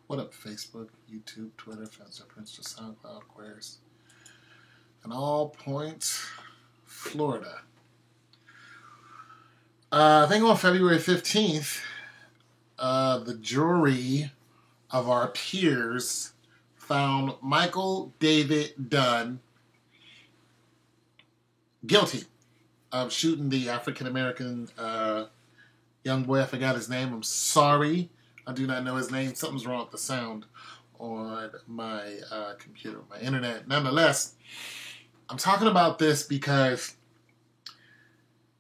What up, Facebook, YouTube, Twitter, Fenster, Prince, SoundCloud, Queers, and all points, Florida. I think on February 15th, the jury of our peers found Michael David Dunn guilty of shooting the African-American young boy. I forgot his name. I'm sorry. I do not know his name. Something's wrong with the sound on my computer, my internet. Nonetheless, I'm talking about this because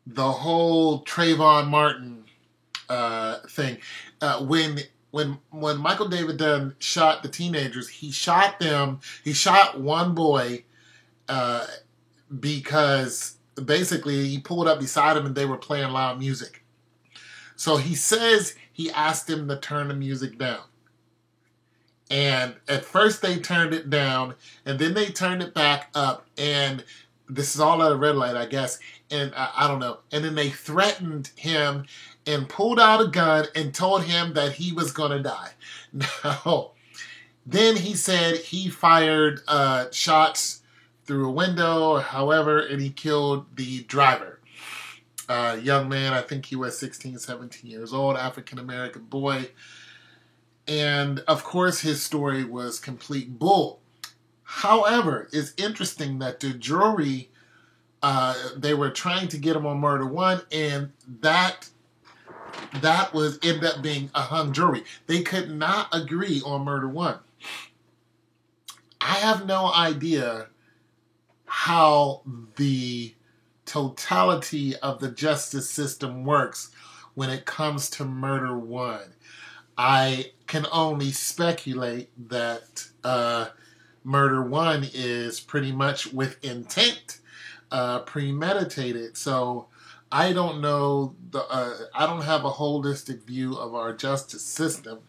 the whole Trayvon Martin thing, when Michael David Dunn shot the teenagers, he shot them. He shot one boy because basically he pulled up beside him and they were playing loud music. So he says he asked him to turn the music down. And at first they turned it down, and then they turned it back up, and this is all at a red light, I guess, and I don't know. And then they threatened him and pulled out a gun and told him that he was going to die. Now, then he said he fired shots through a window or however, and he killed the driver. Young man, I think he was 16, 17 years old, African-American boy. And, of course, his story was complete bull. However, it's interesting that the jury, they were trying to get him on murder one, and that was ended up being a hung jury. They could not agree on murder one. I have no idea how the totality of the justice system works when it comes to murder one. I can only speculate that murder one is pretty much with intent, premeditated. So I don't know. I don't have a holistic view of our justice system.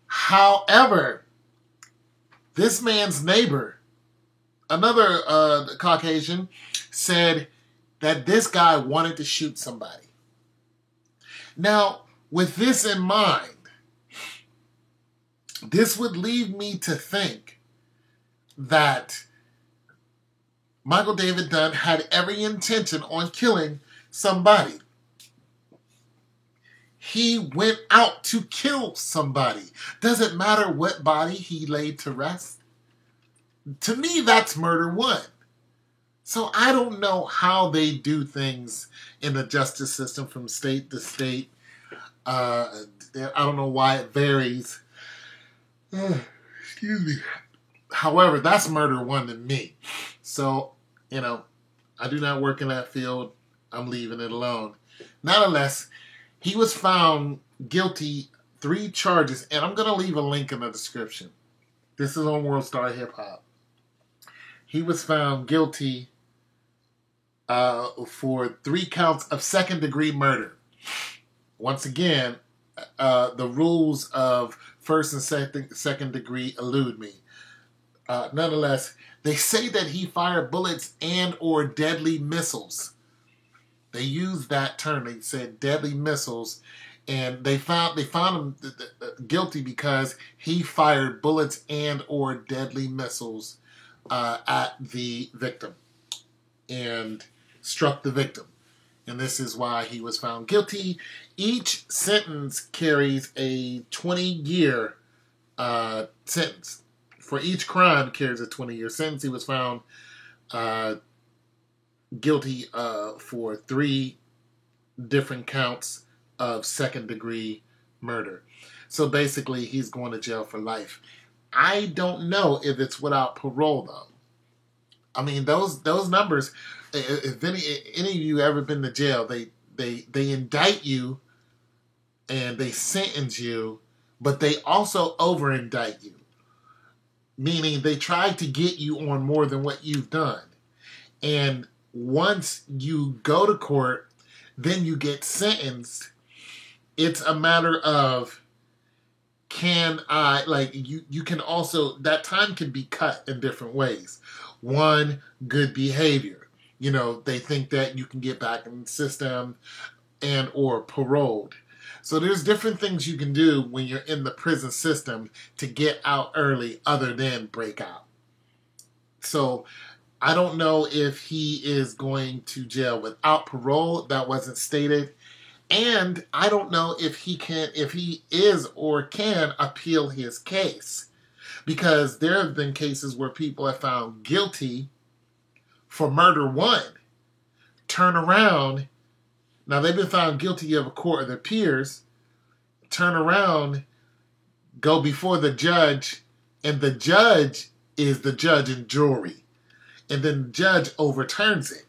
However, this man's neighbor, another Caucasian, said that this guy wanted to shoot somebody. Now, with this in mind, this would lead me to think that Michael David Dunn had every intention on killing somebody. He went out to kill somebody. Doesn't matter what body he laid to rest. To me, that's murder one. So I don't know how they do things in the justice system from state to state. I don't know why it varies. Excuse me. However, that's murder one to me. So, I do not work in that field. I'm leaving it alone. Nonetheless, he was found guilty 3 charges, and I'm going to leave a link in the description. This is on World Star Hip Hop. He was found guilty for 3 counts of second-degree murder. Once again, the rules of first and second degree elude me. Nonetheless, they say that he fired bullets and or deadly missiles. They used that term. They said deadly missiles, and they found him guilty because he fired bullets and or deadly missiles at the victim and struck the victim. And this is why he was found guilty. Each sentence carries a 20-year sentence. For each crime carries a 20-year sentence. He was found guilty for 3 different counts of second-degree murder. So basically, he's going to jail for life. I don't know if it's without parole, though. I mean, those numbers. If any of you ever been to jail, they indict you and they sentence you, but they also over-indict you. Meaning they try to get you on more than what you've done. And once you go to court, then you get sentenced. It's a matter of, you can also, that time can be cut in different ways. One, good behavior. They think that you can get back in the system and or paroled. So there's different things you can do when you're in the prison system to get out early other than break out. So I don't know if he is going to jail without parole. That wasn't stated. And I don't know if he is or can appeal his case. Because there have been cases where people have found guilty for murder one, turn around. Now they've been found guilty of a court of their peers, turn around, go before the judge, and the judge is the judge and jury. And then the judge overturns it.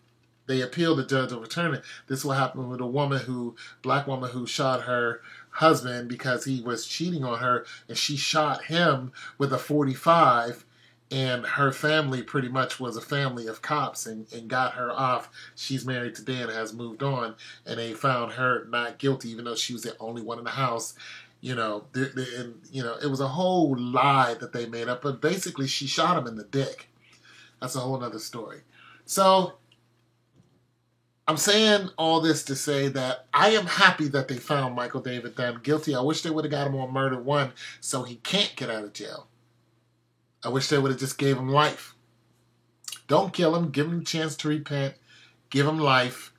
They appeal, the judge overturn it. This will happen with a black woman who shot her husband because he was cheating on her, and she shot him with a .45, and her family pretty much was a family of cops and got her off. She's married today and has moved on, and they found her not guilty even though she was the only one in the house. It was a whole lie that they made up, but basically she shot him in the dick. That's a whole other story. So I'm saying all this to say that I am happy that they found Michael David Dunn guilty. I wish they would have got him on murder one so he can't get out of jail. I wish they would have just gave him life. Don't kill him. Give him a chance to repent. Give him life.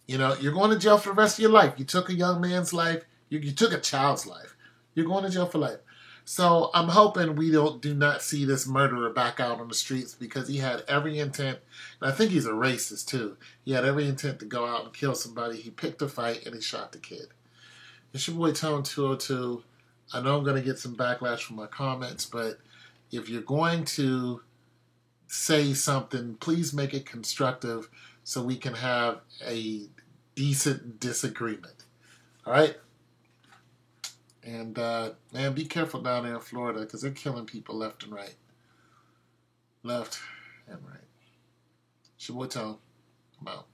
You're going to jail for the rest of your life. You took a young man's life. You took a child's life. You're going to jail for life. So I'm hoping we do not see this murderer back out on the streets, because he had every intent, and I think he's a racist too. He had every intent to go out and kill somebody. He picked a fight and he shot the kid. It's your boy Tone 202. I know I'm going to get some backlash from my comments, but if you're going to say something, please make it constructive so we can have a decent disagreement. All right? And, man, be careful down there in Florida, because they're killing people left and right. Left and right. It's your boy Tone. I'm out.